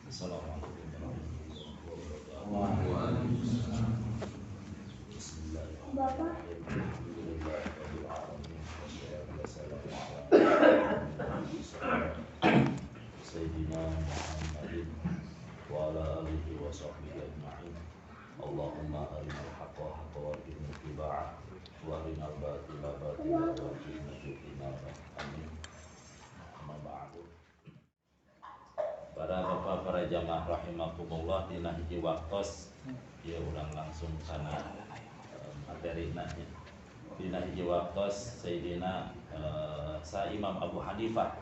Assalamualaikum warahmatullahi wabarakatuh. Sayyidina Muhammadin wa ala alihi wa sahbihi ajma'in. Allahumma arinal haqqa haqqa warzuqna ittiba'ah wa arinal batila batila warzuqna ijtinabah. Amin. Amma ba'du. Para bapak, para jamaah rahimakumullah, dina hiji waktos ya urang langsung kana materi nanya. Dina hiji waktos Sayyidina sa Imam Abu Hanifah.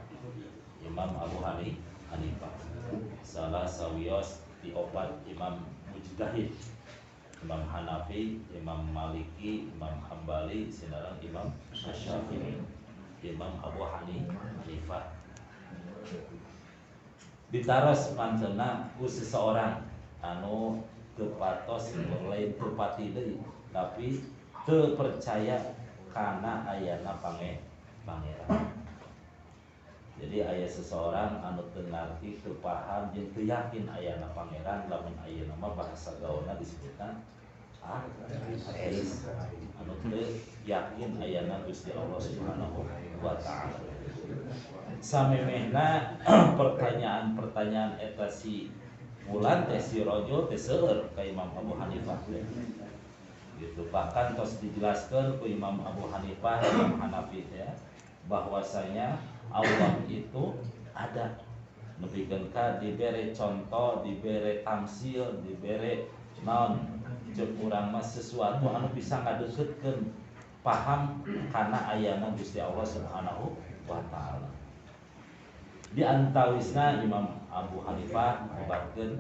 Imam Abu Hanifah salah sawios diopat Imam Mujtahid, Imam Hanafi, Imam Maliki, Imam Hambali, sinarang Imam Syafi'i. Imam Abu Hanifah ditaros mantena ku seseorang anu teu patos lain teu pati deui tapi teu percaya kana ayana pangeran. Jadi aya seseorang anu teu ngarti, teu paham jeung teu yakin ayana pangeran, lamun ayeuna mah bahasa gaulna disebutna ateis, anu teu yakin ayana Gusti Allah Subhanahu wa taala. Samemehna pertanyaan-pertanyaan eta si bulan teh si rajul teh seueur ka Imam Abu Hanifah gitu. Bahkan tos dijelaskeun ku Imam Abu Hanifah, Imam Hanafi ya, bahwasanya Allah itu ada, nepikeun ka dibere contoh, dibere tamsil, dibere naon ceuk urang mah sesuatu anu bisa ngadeukeutkeun paham kana ayana Gusti Allah Subhanahu wa taala. Di antawisna Imam Abu Hanifah ngobatkeun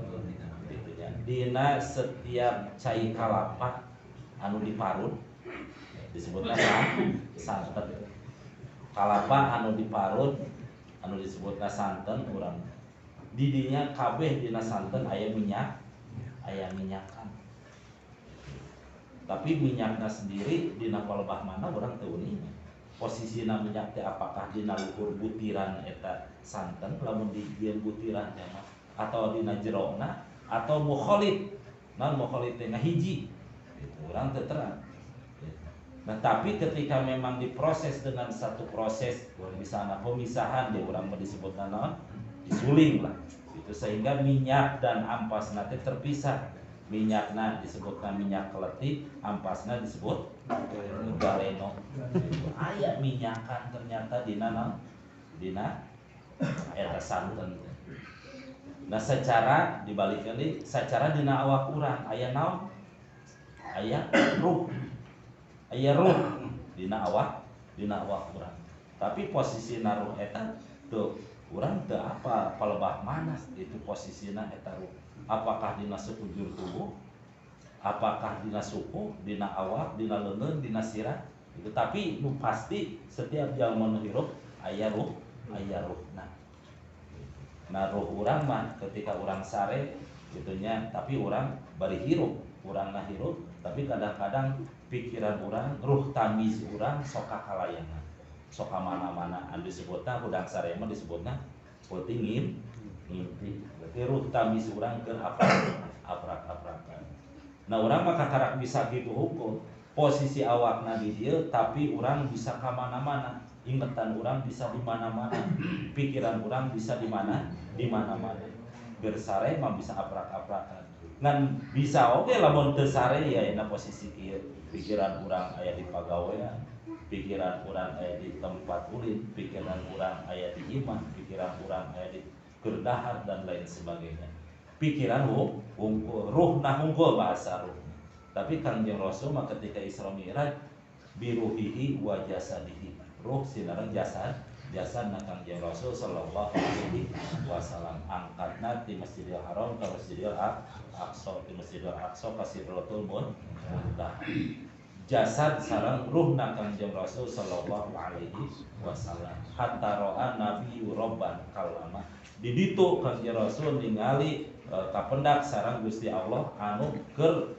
kitu nya, dina setiap cai kalapa anu diparut disebutna santen. Kalapa anu diparut anu disebutna santen, urang di dinya kabeh dina santen aya minyakan. Tapi minyakna sendiri dina palebah mana urang teu uning. Posisina minyak teh apakah dina luhur butiran eta santen lamun di dieun butiran teh mah, atau dina jerona atau mukhalid. Naon mukhalid teh ngahiji. Gitu urang teu terang. Nah, tapi ketika memang diproses dengan satu proses, misalnya pemisahan, dia orang disebutna naon? Disuling lah. Itu sehingga minyak dan ampasna teh terpisah. Minyakna disebutkan minyak keleti, ampasna disebut galeno. Aya minyakan ternyata dina naon? Dina eta santen. Nah, secara dibalikkeun deui, secara dina awak urang aya naon? Aya ruh. Aya ruh dina awak urang. Tapi posisina ruh eta teu urang teu apa palebah mana itu posisina eta ruh. Apakah dina sekujur tubuh? Apakah dina suku, dina awak, dina leungeun, dina sirah? Itu tapi nu pasti setiap jalma nu hirup aya ruh. Nah, ruh urang mah ketika urang sare gitunya, tapi urang bari hirup, urangna hirup, tapi kadang-kadang pikiran urang, ruh tamiz urang sok ka kalayana, sok ka mana-mana. Anu disebutna hudang sare mah disebutna peuting ngimpi. Berarti ruh tamiz urang keur aprak-aprakan. Nah, urang mah kakarak bisa gitu hukum. Posisi awakna di dieu tapi urang bisa ka mana-mana. Ingetan urang bisa di mana-mana. Pikiran urang bisa di mana-mana. Gersare mah bisa aprak-aprakan. Ngan bisa oge lamun teu sare ya ina posisi kieu. Pikiran urang aya di pagawean, pikiran urang aya di tempat ulin, pikiran urang aya di imah, pikiran urang aya di keurdahar dan lain sebagainya. Pikiran ruh nah hungkul bahasa ruh. Tapi Kangjeng Rasul mah ketika Isra Mi'raj biruhihi wa jasadihi. Ruh sinareng jasadna Kangjeng Rasul sallallahu alaihi wasallam angkatna ti Masjidil Haram ka Masjidil Aqsa, ti Masjidil Aqsa ka Sidratul Muntaha. Jasad sareng ruhna Kangjeng Rasul sallallahu alaihi wasallam. Hatta ra'a nabiyyu rabban kalama. Di ditu Kangjeng Rasul ningali kapendak sareng Gusti Allah anu keur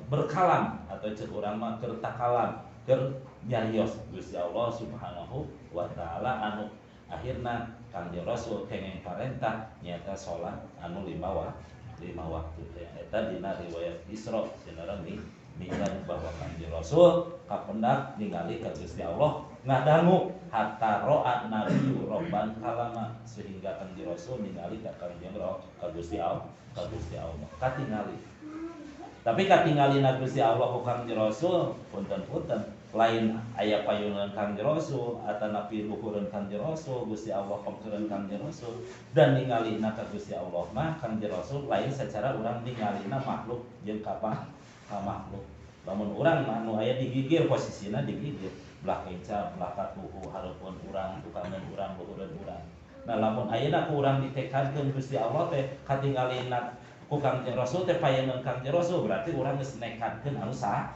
berkalam atau ceuk urang mah keur takalam, keur nyarios Gusti Allah Subhanahu wa taala anu akhirna Kangjeng Rasul kenging parentah nyata salat anu 5 waktu teh. Eta dina riwayat Isra cenah Mi'raj bahwa Kangjeng Rasul kapendak ningali ka Gusti Allah ngadangu hatta ro'at nabiyyu robban kalama, sehingga Kangjeng Rasul ningali ka Gusti Allah katingali. Tapi katingali na Gusti Allah ku Kangjeng Rasul punten-punten lain aya payunan Kangjeng Rasul atana piluhureun Kangjeng Rasul, Gusti Allah pameureun Kangjeng Rasul, dan ningalina ka Gusti Allah mah Kangjeng Rasul lain secara urang ningalina makhluk jeung ka makhluk. Lamun urang mah anu aya digigir posisina digigir belah kenca belah katuhu hareupeun urang tukangan urang luhureun urang. Nah lamun ayeuna ku urang ditekadkeun Gusti Allah teh katingalina ku Kangjeng Rasul teh payeungan Kangjeng Rasul berarti urang geus nekadkeun anu salah.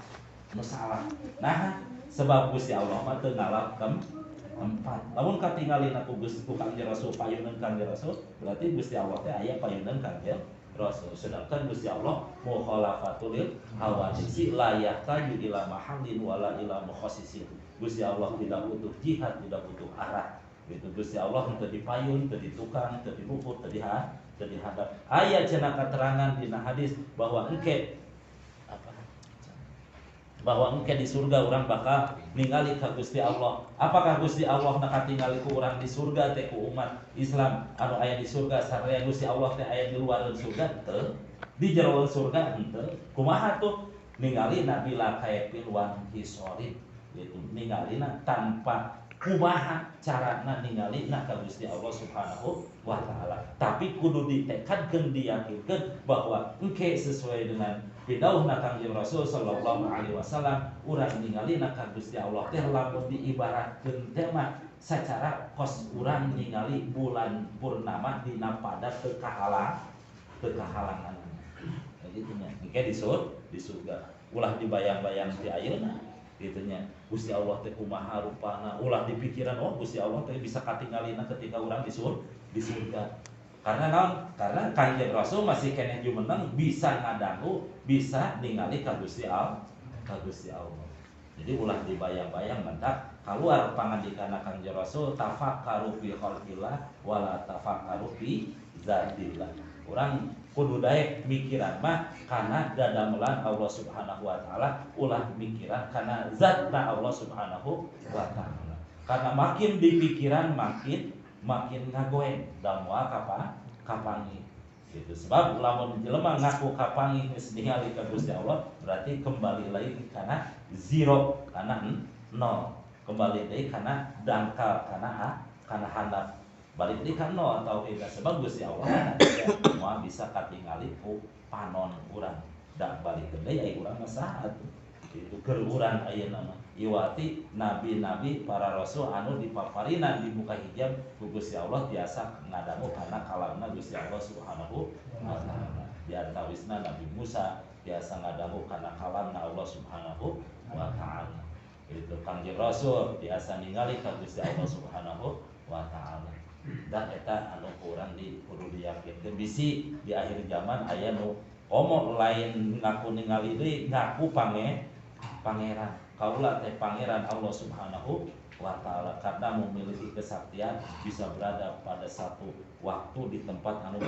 Nah sebab Gusti Allah mah teu ngalap keempat. Lamun katingalina ku Kangjeng Rasul payeungan Kangjeng Rasul berarti Gusti Allah teh aya payeungan Kangjeng Rasul. Sedangkan Gusti Allah mukhalafatul hawadisi la yahtaju ila mahallin wala ila mukhassisin. Gusti Allah tidak butuh jihad, tidak butuh arah. Itu Gusti Allah teu dipayun, teu ditukang, teu diluhur, teu dihadap. Aya cenah keterangan dina hadis bahwa engke di surga urang bakal ningali ka Gusti Allah. Apakah Gusti Allah nak tingali ku urang di surga teh ku umat Islam anu aya di surga sareng Gusti Allah teh aya di luareun surga teu? Di jero surga henteu. Kumaha tuh ningali nabi la kaifil wan hisori, itu ningalina tanpa kumaha carana ningalina ka Gusti Allah Subhanahu wa taala. Tapi kudu ditekadkeun diyakinkeun bahwa engke sesuai dengan pidauhna Kangjeng Rasul sallallahu alaihi wasallam urang ningalina ka Gusti Allah teh lamun diibaratkeun teh mah sacara kos urang ningali bulan purnama dina pada teu kahalangan. Gitu nya. Engke di surga. Ulah dibayang-bayang ti ayeuna gitu nya. Gusti Allah teh kumaha rupana, ulah di pikiran oh Gusti Allah teh bisa katingalina ketika urang di surga. Karena naon? Karena Kangjeng Rasul masih keneh jumeneng bisa ngadangu, bisa ningali ka Gusti Allah. Jadi ulah dibayang-bayang mentak kaluar pangandikana Kangjeng Rasul tafakkaru fi khalqillah wala tafakkaru fi zatillah. Urang kudu daek mikiran mah kana dadamelan Allah Subhanahu wa taala, ulah mikiran kana zatna Allah Subhanahu wa taala. Karena makin dipikiran makin ngagoeng da moal kapangi gitu. Sebab lamun jelema ngaku kapangi geus ningali ka Gusti Allah berarti kembali lagi kana zero, kana nol, kembali deui kana dangkal, kana handap, balik deui ka nol atau beda. Sebab Gusti Allah moal bisa katingali ku panon urang da balik deui aya urang mah saha itu keur urang ayeuna mah iwati nabi-nabi para rasul anu dipaparinan dibuka hijab ku Gusti Allah tiasa ngadangu kana kalamna Gusti Allah Subhanahu wa taala. Di antawisna Nabi Musa tiasa ngadangu kana kalamna Allah Subhanahu wa taala. Itu Kangjeng Rasul tiasa ningali ka Gusti Allah Subhanahu wa taala. Dan eta anu urang kudu diyakinkeun bisi di akhir zaman aya nu komo lain ngaku ningali deui ngaku pangeran. Kaula teh pangeran Allah Subhanahu wa taala karena memiliki kesaktian bisa berada pada satu waktu di tempat anu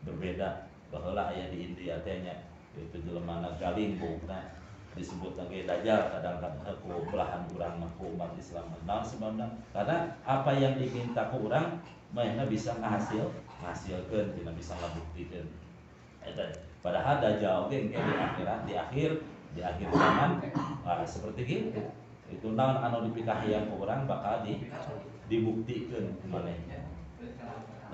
berbeda. Baheula aya di India teh nya itu jelemana galinggo nah disebut lagi dajjal kadang-kadang ku belahan urang mah ku umat Islam. Naon sebabna? Karena apa yang diminta ku urang mah bisa ngahasilkeun tina bisa ngabuktikeun. Eta padahal dajjal ge di akhirat di akhir zaman seperti gitu. Itu naon anu dipikahayang ku urang bakal dibuktikeun manehna.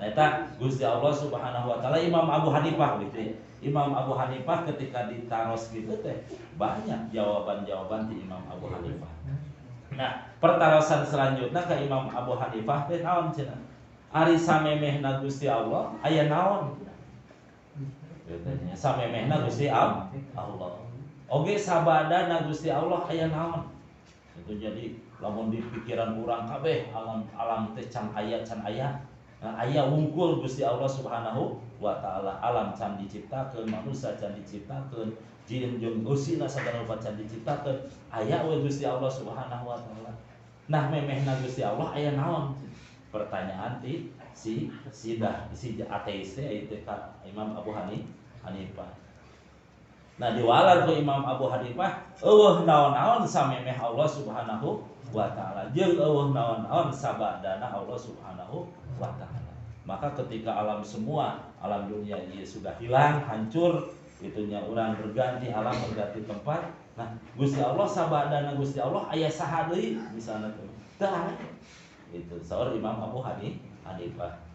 Nah eta Gusti Allah Subhanahu wa taala. Imam Abu Hanifah gitu. Imam Abu Hanifah ketika ditaros gitu teh banyak jawaban-jawaban di Imam Abu Hanifah. Nah, pertarosan selanjutnya ke Imam Abu Hanifah teh naon cenah? Ari samemehna Gusti Allah aya naon? Katanya samemehna Gusti Allah. Oge sabadana Gusti Allah aya naon? Itu jadi lamun di pikiran urang kabeh alam teh can aya. Nah, aya wungkul Gusti Allah Subhanahu wa taala, alam can diciptakeun, manusia can diciptakeun, jin jeung usina sagala rupa can diciptakeun, aya we Gusti Allah Subhanahu wa taala. Nah memehna Gusti Allah aya naon? Pertanyaan ti si ateis itu Imam Abu Hanifah. Nah diwalar ku Imam Abu Hanifah eueuh naon-naon samemeh Allah Subhanahu wa taala jeung eueuh naon-naon sabadana Allah Subhanahu wa taala. Maka ketika alam semua, alam dunia ini sudah hilang, hancur, itunya urang berganti alam, berganti tempat. Nah, Gusti Allah sabadana Gusti Allah aya saha deui misalna teh. Tah itu saur Imam Abu Hanifah.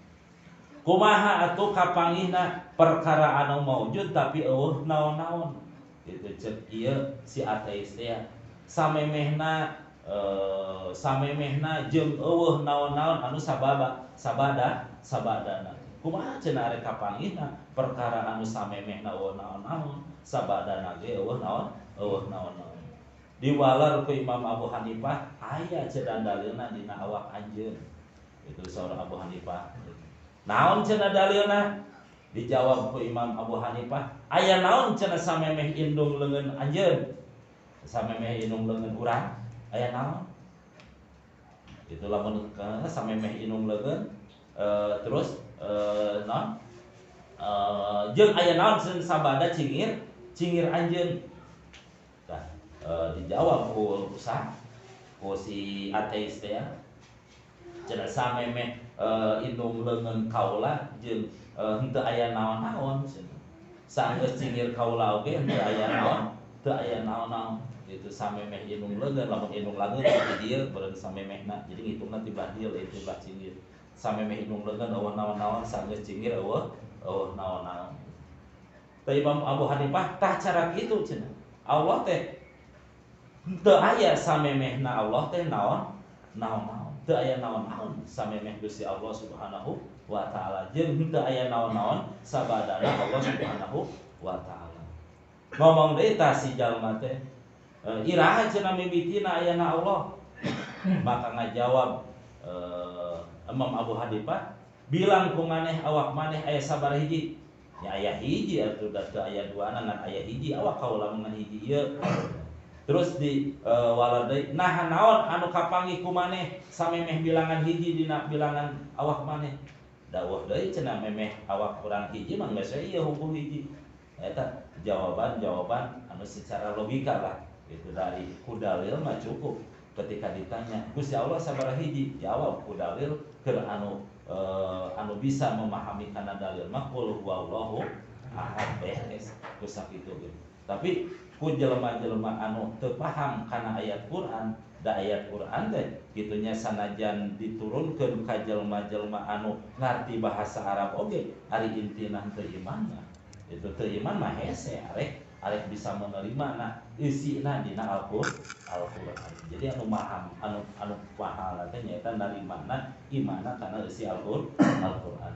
Kumaha atuh kapanggihna perkara anu maujud tapi eueuh naon-naon. Itu ceuk ieu si ateis teh samemehna jeung eueuh naon-naon anu sabadana. Kumaha cenah are kapanggihna perkara anu samemehna eueuh naon-naon sabadana ge eueuh naon-naon. Diwalar ku Imam Abu Hanifah aya cenah dalilna dina awak anjeun. Itu saur Abu Hanifah. Naon cenah dalilna? Dijawab ku Imam Abu Hanifah, aya naon cenah samemeh indung leungeun anjeun? Samemeh indung leungeun urang, aya naon? Itu lamun samemeh indung leungeun terus naon? Jeung aya naon cenah sabada cingir anjeun. Tah dijawab ku si ateis teh cenah samemeh indung leungeun kaula jeung henteu aya naon-naon cenah. Saeus cingir kaula oge henteu aya naon, itu samemeh indung leungeun lamun indung langeun di dieu beureun samemehna. Jadi ngitungna ti belah dieu itu belah cingir. Samemeh indung leungeun eueuh naon-naon, saeus cingir eueuh naon-naon. Tah Imam Abu Hanifah tah cara kitu cenah. Allah teh henteu aya samemehna Allah teh naon. Teu aya naon-naon samemeh Gusti Allah Subhanahu wa taala jeung henteu aya naon-naon sabadana Allah Subhanahu wa taala. Ngomong deui tah si jalma teh iraha cenah mimitina ayana Allah. Maka ngajawab Imam Abu Hanifah, bilang ku maneh awak maneh aya sabar hiji? Ya aya hiji atuh da teu aya duana ngan aya hiji awak kaula ngan hiji ieu. Terus di waladai nah naon anu kapanggih ku maneh samemeh bilangan hiji dina bilangan awak maneh. Dawuh deui cenah memeh awak urang hiji mah geus ieu hukum hiji. Eta jawaban anu secara logika lah. Itu dari kudalil mah cukup. Ketika ditanya Gusti Allah sabaraha hiji, jawab kudalil keur anu bisa memahami kana dalil mah qul huwallahu ahad beres ku sakitu ge. Tapi ku jelema-jelema anu teu paham kana ayat Quran, da ayat Quran teh kitunya sanajan diturunkeun ka jelema-jelema anu ngarti bahasa Arab oge, ari intina teu iman mah. Itu teu iman mah hese arek bisa menerima isina dina Al-Qur'an. Jadi anu paham teh nyaeta narimana imana kana isi Al-Qur'an.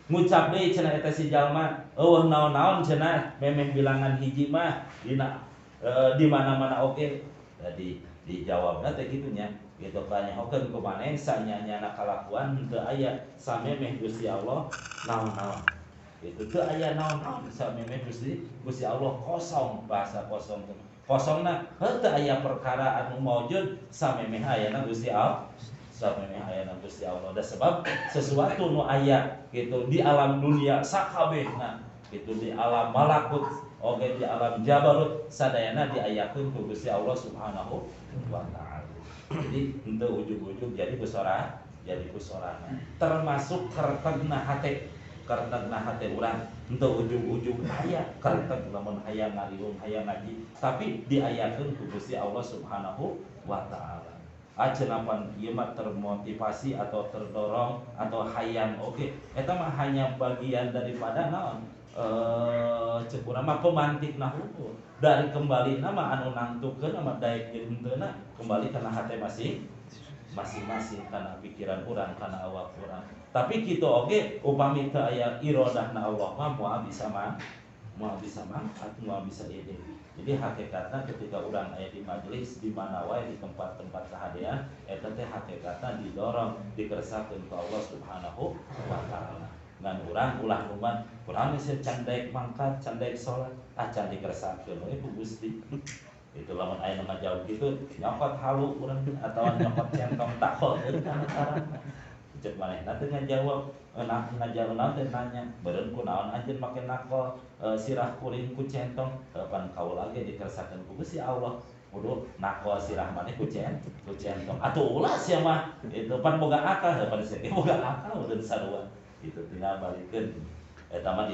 Ngucap deui cenah eta si jalma, eueuh naon-naon cenah memeh bilangan hiji mah dina di mana-mana oge. Tadi dijawabna teh kitu nya. Gitu panyahokeun ku maneh sanyanyana kalakuan teu aya samemeh Gusti Allah naon-naon. Itu teu aya naon-naon samemeh Gusti Allah kosong, bahasa kosong teh. Kosongna henteu aya perkara anu maujud samemeh ayana Gusti Allah. Samemeh ayana Gusti Allah. Da sebab sesuatu nu aya gitu di alam dunia sakabehna gitu di alam malakut oge di alam jabarut sadayana diayakeun ku Gusti Allah Subhanahu wa taala. Jadi henteu ujug-ujug jadi kusorana termasuk kertegna hate urang henteu ujug-ujug aya kerteg lamun aya ngaliung aya ngaji tapi diayakeun ku Gusti Allah Subhanahu wa taala. Acenapan ieu mah termotivasi atau terdorong atau hayang oge eta mah hanya bagian daripada naon ceuk urang mah pemantikna hukum dari kembali nama anu nangtukeun mah daek heunteuna kembali kana hate masing-masing kana pikiran urang kana awak urang. Tapi kitu oge upami teu aya iradahna Allah mah moal bisa mangkat moal bisa ide. Jadi hakikatna ketika urang aya di majelis di mana wae di tempat-tempat kahadean eta teh hakikatna didorong dikersakakeun ku Allah Subhanahu wa taala. Ngan urang ulah numan urang geus can daek mangkat can daek salat can dikersakakeun we ku Gusti. Itu lamun aya nu ngajawab kitu nyokot halu urang atawa nyokot centong takol kana karana. cek manehna teh ngajawab ngajawab naon teh nanya beureun kunaon anjeun make nakol sirah kuring ku centong pan kaula ge dikersakeun ku Gusti Allah kudu nakol sirah maneh ku centong atuh ulah sia mah itu pan boga akal pan sia boga akal udah sarua itu tinggal balikeun eta mah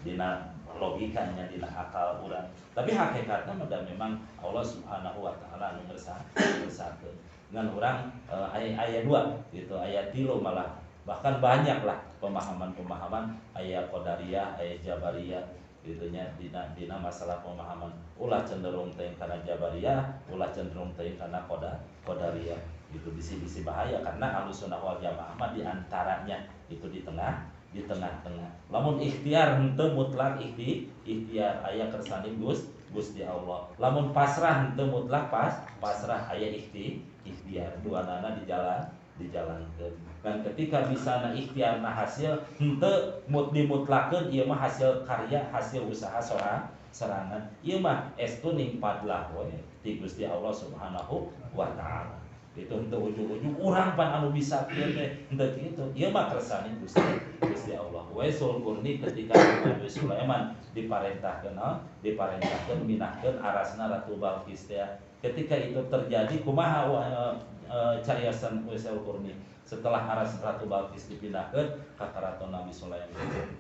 dina logikanya dina akal urang tapi hakikatna mah memang Allah Subhanahu wa taala anu ngersakakeun ngan urang aya dua gitu aya 3 malah bahkan banyak lah pemahaman-pemahaman aya qadariyah aya jabariyah gitunya dina masalah pemahaman ulah cenderung teh kana jabariyah ulah cenderung teh kana qadariyah itu bisi-bisi bahaya karena Ahlussunnah wal Jamaah mah diantaranya itu di tengah-tengah. Lamun ikhtiar henteu mutlak ikhtiar aya kersane Gusti Allah. Lamun pasrah henteu mutlak pasrah aya ikhtiar duanana dijalankeun. Dan ketika bisana ikhtiarna hasil henteu dimutlakeun ieu mah hasil karya, hasil usaha sorangan. Ieu mah estu ning padlah we ti Gusti Allah Subhanahu wa taala. Itu henteu ujug-ujug urang pan anu bisa kieu teh henteu kitu. Ieu mah kersane Gusti Allah. Waisul Qurni ketika Nabi Sulaiman diparentahkeun minahkeun arasna Ratu Balqis teh. Ketika itu terjadi kumaha cariasan Waisul Qurni setelah aras Ratu Balqis dipindahkeun ka karaton Nabi Sulaiman.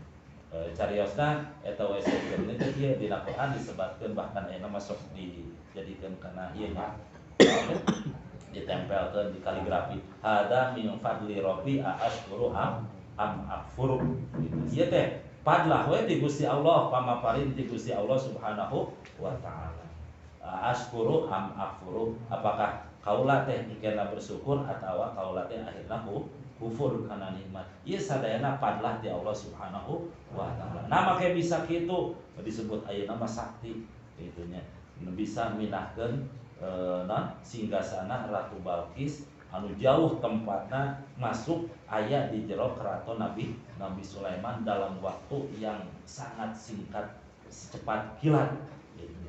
Cariosna eta Waisul Qurni teh ieu dina Quran disebutkeun bahkan aya masuk dijadikeun kana ieu nya ditempelkeun di kaligrafi hada min fadli rabbi ashkuru am akfur gitu. Ieu teh padlah we di Gusti Allah pamaparin ti Gusti Allah Subhanahu wa taala. Ashkuru am akfuru apakah kaula teh engkena bersyukur atawa kaula teh akhirna kufur kana nikmat. Ieu sadayana padlah ti Allah Subhanahu wa taala. Nah make bisa kitu disebut ayeuna mah sakti itunya. Bisa minahkeun singgasana Ratu Balqis anu jauh tempatna masuk aya di jero keraton Nabi Sulaiman dalam waktu yang sangat singkat secepat kilat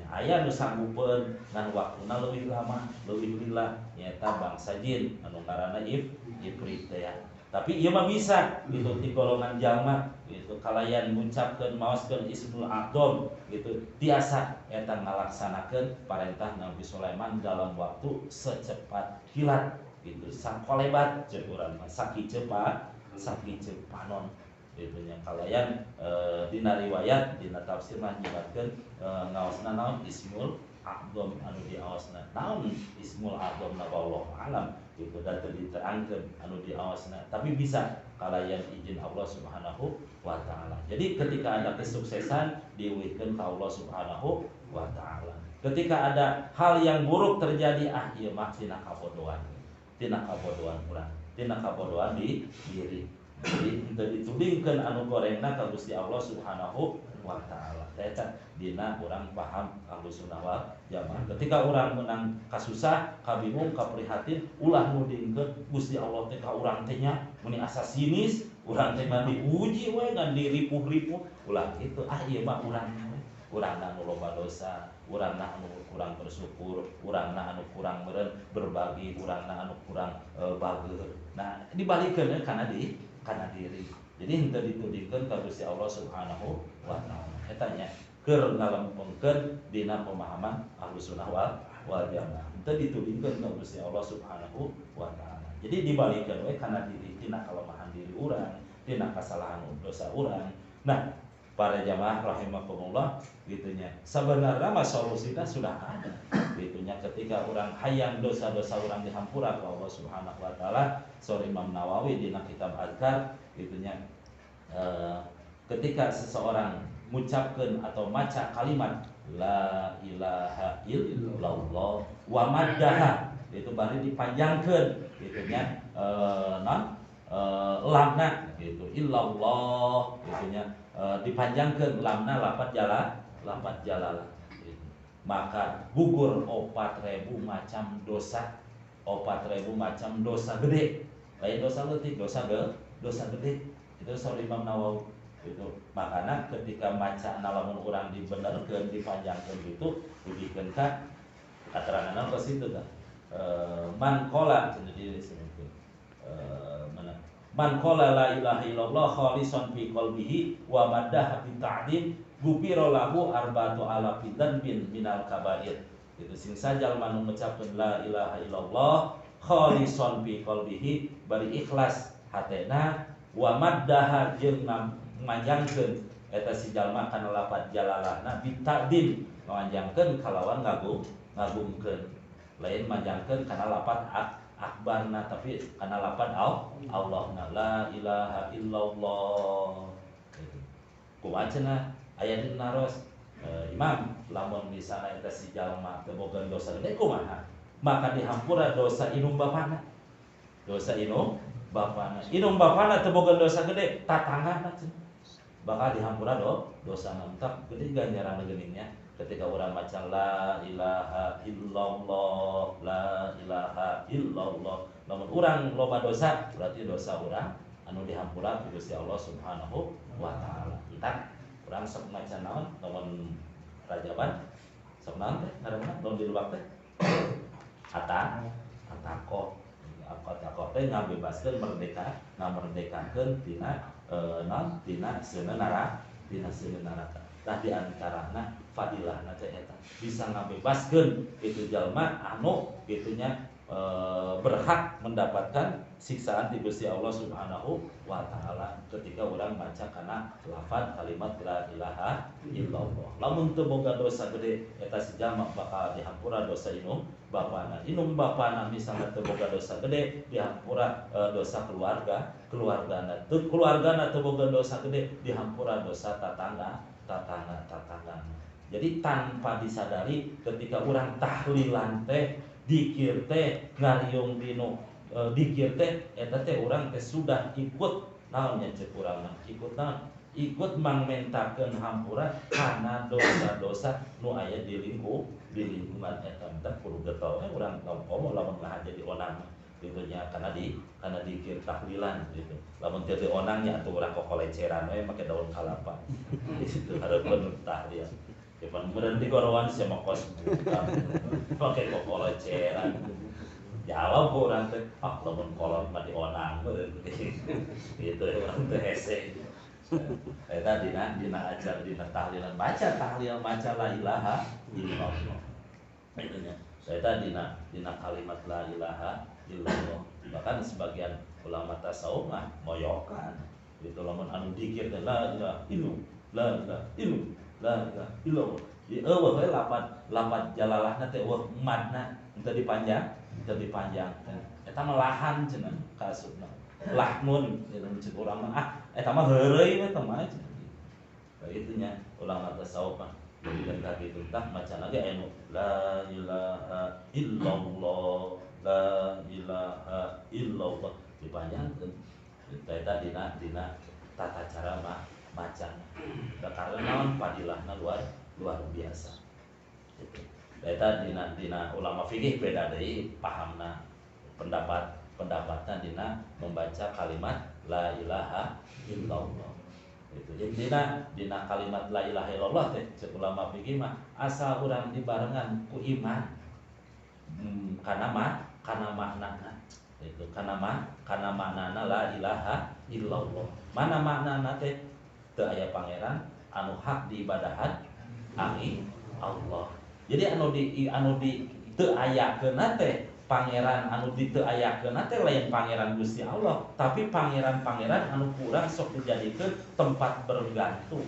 aya nu sanggupeun ngan waktuna leuwih lama leuwih lila nyaeta bangsa jin anu ngaranna Ifrit teh ya tapi ieu mah bisa gitu di golongan jalma gitu kalayan ngucapkeun maoskeun Ismul A'dzam gitu tiasa eta ngalaksanakeun parentah Nabi Sulaiman dalam waktu secepat kilat gitu sakolebat ceuk urang mah sakiceuk panon gitu nya kalayan dina riwayat dina tafsir mah nyebatkeun ngaosna naon Ismul A'dzam anu diaosna naon Ismul A'dzam na wallahu alam gitu dan diterangkeun anu diaosna tapi bisa kalayan izin Allah Subhanahu wa taala. Jadi ketika ada kesuksesan diuwihkeun ka Allah Subhanahu wa taala. Ketika ada hal yang buruk terjadi ieu mah tina kabodohan urang, tina kabodohan di diri. Jadi henteu ditudingkeun anu gorengna ka Gusti Allah Subhanahu wa taala. Eta dina urang paham Ahlussunnah wal Jamaah. Ketika urang menang kasusah, kabingung, kaprihatin, ulah nudingkeun Gusti Allah teh ka urang teh nya muni asa sinis, urang teh mah diuji we ngan diripuh-ripuh, ulah kitu. Ieu mah urangna we. Urangna anu loba dosa, urangna anu kurang bersyukur, urangna anu kurang meureun berbagi, urangna anu kurang bageur. Nah, dibalikeun kana diri. Jadi henteu ditudingkeun ka Gusti Allah Subhanahu wa taala. Eta nya keur ngalempengkeun dina pemahaman Ahlussunnah wal Jamaah. Henteu ditudingkeun ka Gusti Allah Subhanahu wa taala. Jadi dibalikeun we kana diri tina kalemahan diri urang, tina kasalahan dosa urang. Nah, para jamaah rahimakumullah gitunya. Sebenarnya mah solusina sudah ada. Gitunya ketika orang hayang dosa-dosa orang dihampura ke Allah Subhanahu wa taala, sore Imam Nawawi dina kitab Azkar gitunya. Ketika seseorang mengucapkan atau maca kalimat la ilaha illallah wa maddaha itu bari dipanjangkeun gitunya lamna gitu illallah gitunya dipanjangkeun lamna lapat jalalah gitu. Maka gugur 4.000 macam dosa 4.000 macam dosa gede lain dosa leutik dosa gede itu saur Imam Nawawi itu makanya ketika maca lamun urang dibenerkeun dipanjangkeun gitu dibikeun ka katerangan ke situ tah man qala jadi disebutkeun mana Man qala la ilaha illallah khalisan fi qalbihi wa maddaha bi ta'dim gufira lahu arba'atu alafi dzanbin minal kabair. Itu sing sajal manu ngucapkeun la ilaha illallah khalisan fi qalbihi bari ikhlas hatena wa maddaha jeung manjangkeun eta si jalma kana lafaz jalalahna bi ta'dim manjangkeun kalawan ngagungkeun lain manjangkeun kana lafaz akbarna tapi kana lafaz Allahna la ilaha illallah. Kumaha cenah aya di naros imam lamun misalna eta si jalma teu boga dosa gede kumaha maka dihampura dosa inung bapana inung bapana teu boga dosa gede tatanggana cenah bakal dihampura dosa nantak gede ganjaran geuninnya ketika orang maca la ilaha illallah la ilaha illallah lamun urang loba dosa berarti dosa urang anu dihampura ku Gusti Allah Subhanahu wa taala. Entar urang sok maca naon lamun rajaban sok naon teh ngaranna lamun di luar teh atako teh ngabebaskeun merdeka ngamerdekakeun tina tina seueun neraka. Tah di antarana fadilahna teh eta bisa ngabebaskeun itu jalma anu kitunya berhak mendapatkan siksaan di Gusti Allah Subhanahu wa taala ketika urang maca kana lafaz kalimat la ilaha illallah. Lamun teu boga dosa gede eta si jalma bakal dihampura dosa inung bapana misalnya teu boga dosa gede dihampura dosa keluargana teu boga dosa gede dihampura dosa tatangga. Jadi tanpa disadari ketika orang tahlilan teh dikir teh ngariung dinu dikir teh eta teh urang teh sudah ikut naon nya ceuk urang ikut mangmentakeun hampura kana dosa-dosa nu aya di lingkungan eta teh kudu getol urang ngomong lamun ngaha jadi onang gitunya karena dikir tahlilan gitu. Lamun teu onangnya atuh urang kokoleceran we make daun kalapa. Itu hareupeun tahlil. Depan meureun di gorowan sia mokos make kokoleceran. Jawab urang teh, lamun kolot mah dionang meureun. Gitu urang teh hese. Eta dina ajar dina tahlilan baca tahlil maca la ilaha illallah. Itu nya. Eta dina kalimat la ilaha illallah. Bahkan sebagian ulama tasawuf mah moyokan gitu lamun anu dikir teh la ilaha illallah illallah di eueuh we lapat jalalahna teh eueuh madna teu dipanjang eta mah lahan cenah kasupna lahmun jeung ceuk urang mah eta mah heureuy we teh mah kitu nya ulama tasawuf mah jadi ka kitu tah macana ge anu la ilaha illallah la ilaha illallah dipanjangkeun eta dina tata cara maca karena naon padilahna luar biasa gitu. Eta dina ulama fikih beda deui pahamna pendapatna dina membaca kalimat la ilaha illallah itu. Jadi dina kalimat la ilaha illallah teh ceuk ulama fikih mah asal urang dibarengan ku iman kana maknana itu kana maknana la ilaha illallah. Mana maknana teh teu aya pangeran anu hak diibadahan angin Allah. Jadi anu di teu ayakeun teh pangeran anu di teu ayakeun teh lain pangeran Gusti Allah, tapi pangeran-pangeran anu kurang sok dijadikeun tempat bergantung.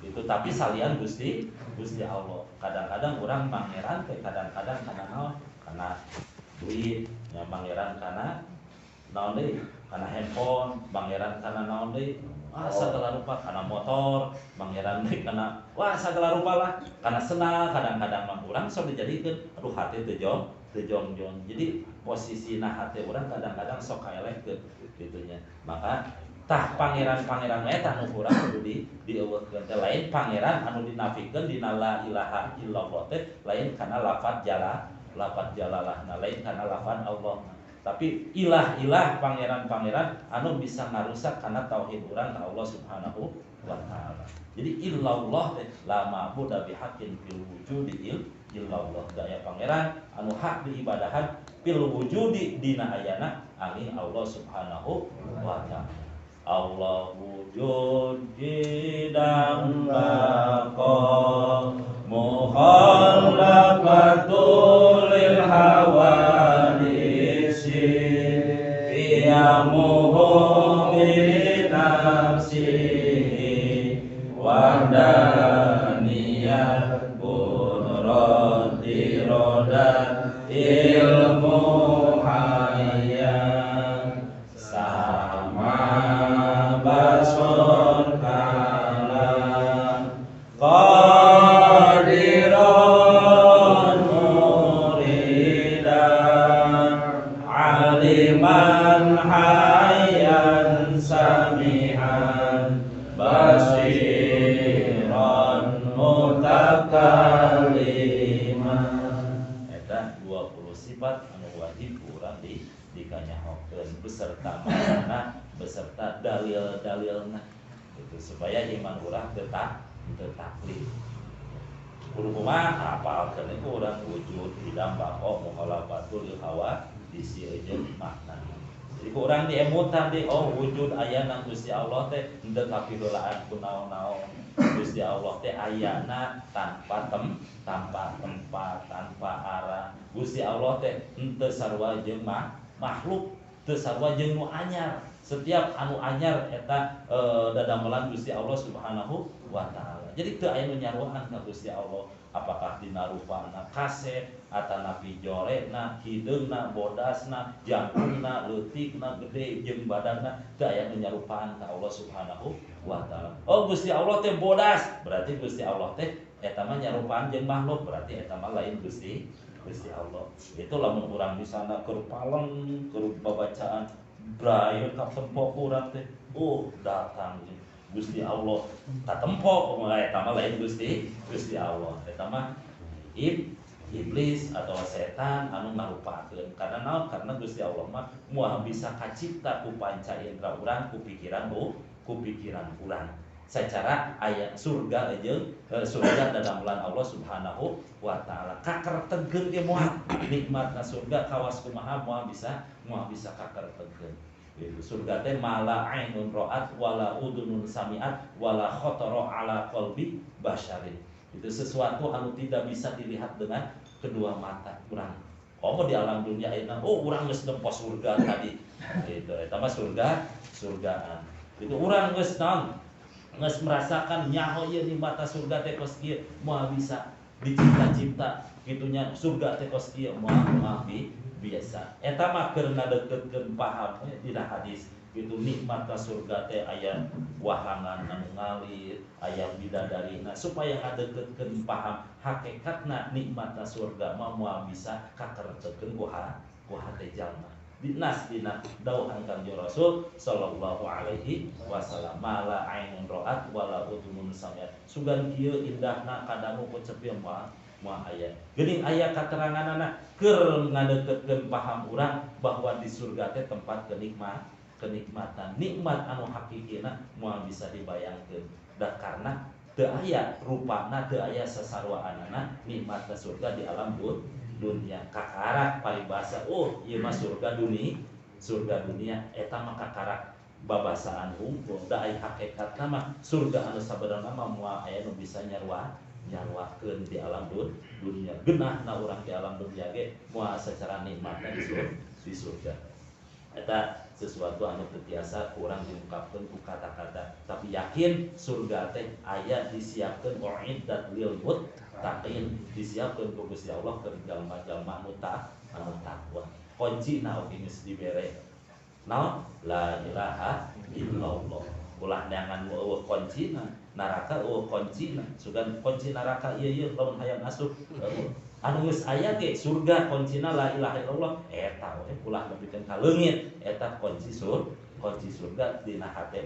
Gitu tapi salian Gusti Allah. Kadang-kadang urang pangeran teh kadang-kadang kana naon? Kana duit, ya pangeran kana naon deui? Kana handphone, pangeran kana naon deui? Sagala rupa kana motor, pangeran deui kana sagala rupa lah. Kana senang kadang-kadang mah urang sok dijadikeun aduh hati teu jongjong. Jadi posisina hati urang kadang-kadang sok kaelehkeun kitu nya. Maka tah pangeran-pangeran eta anu kurang kudu dieuweukkeun teh lain pangeran anu dinafikeun dina la ilaha illallah teh lain kana lafaz jalalahna lain kana lafaz Allah. Tapi ilah-ilah pangeran-pangeran anu bisa ngarusak karena tauhid urang ka Allah Subhanahu wa taala. Jadi illallah la ma'budu bihaqqin fil wujudi illallah. Daya pangeran anu hak diibadahan fil wujudi dina ayana angin Allah Subhanahu wa taala. Allah wujud jidang baqa mukhallaqatul lil hawadisi biyamuhu bi nafsihi wahdaniyah qudrat irodat ilmu hayyan sama basur kalam qadiran muridan aliman hayyan sami'an basiran mutakalliman. Eta 20 sifat anu wajib urang dikanyahokeun beserta makna beserta dalil-dalilna gitu supaya iman urang tetap taklid. Kudu kumaha hafalkeun itu urang wujud hidam baqo mukhalaqatul lil hawa disi jeung makna. Jadi ku urang diemutan di wujud ayana Gusti Allah teh henteu kapidolaan ku naon-naon. Gusti Allah teh ayana tanpa tempat, tanpa arah. Gusti Allah teh henteu sarua jeung makhluk, teu sarua jeung nu anyar. Setiap anu anyar eta dadamelan Gusti Allah Subhanahu wa taala. Jadi teu aya nu nyaruaan ka Gusti Allah. Apakah dina rupana kaset atana pijorena hideungna bodasna jangkungna leutikna gede jeung badanna teu aya nu nyarupaan ka Allah Subhanahu wa taala. Gusti Allah teh bodas, berarti Gusti Allah teh eta mah nyarupaan jeung makhluk, berarti eta mah lain Gusti Allah. Itu lamun urang di sana keur paleng keur babacaan brail ka tempo urang teh datang Gusti Allah katempo eta mah lain Gusti Allah. Eta mah iblis atau setan anu ngarupakeun karena naon? Karena Gusti Allah mah moal bisa kacipta ku panca indra urang ku pikiran urang. Secara aya surga jeung surga dadamelan Allah Subhanahu wa taala. Kakertegeun ge moal nikmatna surga kawas kumaha moal bisa kakertegeun. Itu surga teh mala ainun ra'at wala udunun sami'at wala khatara ala qalbi basyarin. Itu sesuatu anu tidak bisa dilihat dengan kedua mata urang. Mau di alam dunia ayeuna urang geus nempo surga tadi. Itu eta mah surgaan. Itu urang geus naon? Geus merasakan nyaho ieu nikmatna surga teh kos kieu moal bisa dicipta-cipta kitunya surga teh kos kieu moal biasa. Eta mah keur ngadeukeutkeun paham dina hadis kitu nikmatna surga teh aya wahangan anu ngalir, aya bidadarina supaya ngadeukeutkeun paham hakikatna nikmatna surga mah moal bisa kakertekeun ku hate jalma. Dinas dina dawuhan Kanjeng Rasul sallallahu alaihi wasallam mala ainun ra'at wala udhunun sami'at. Sugan kieu indahna kadangu ku cepil moal aya. Geuning aya kateranganna keur ngadeukeutkeun paham urang bahwa di surga teh tempat kenikmatan. Nikmat anu hakikina moal bisa dibayangkeun. Da karena teu aya rupana, teu aya sasaruaanana nikmatna surga di alam dunia. Kakarak paribasa ieu mah surga dunia eta mah kakarak babasaan unggul. Da aya hakikatna mah surga anu sabenerna mah moal aya nu bisa nyarwakeun di alam dunia. Geunahna urang di alam dunia ge moal secara nikmatna di surga. Eta sesuatu anu teu tiasa kurang diungkapkeun ku kata-kata, tapi yakin surga teh aya disiapkeun uiddat lil muttaqin, disiapkeun ku Gusti Allah keur jalma-jalma anu takwa. Kuncina oge geus dibere. Naon? La ilaha illallah. Ulah neangan eueuh kuncina. Neraka eueuh kuncina. Sugan kunci neraka ieu lamun hayang asup. Anu geus aya ge surga kuncina la ilaha illallah eta we ulah nepikeun ka leungit eta kunci surga dina hate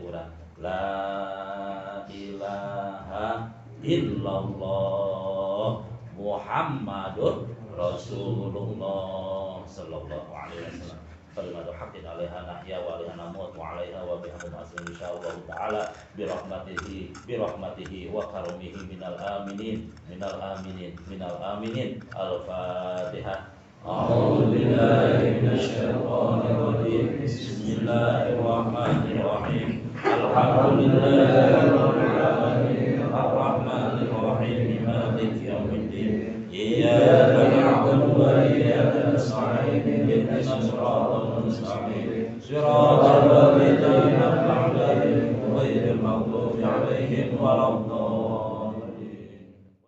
urang. La ilaha illallah Muhammadur Rasulullah. sallallahu alaihi wasallam. Kalimatu haqqin 'alaiha nahya wa 'alaiha namut wa 'alaiha wa biha nus'al insyaallah ta'ala bi rahmatihi wa karumihi minal aminin al-fatihah. A'udzu billahi minasyaitonir rajim. Bismillahirrahmanirrahim. Alhamdulillahirabbil alamin arrahmanir rahim maliki yaumiddin. Iyyaka na'budu wa iyyaka nasta'in ihdinas siratal mustaqim.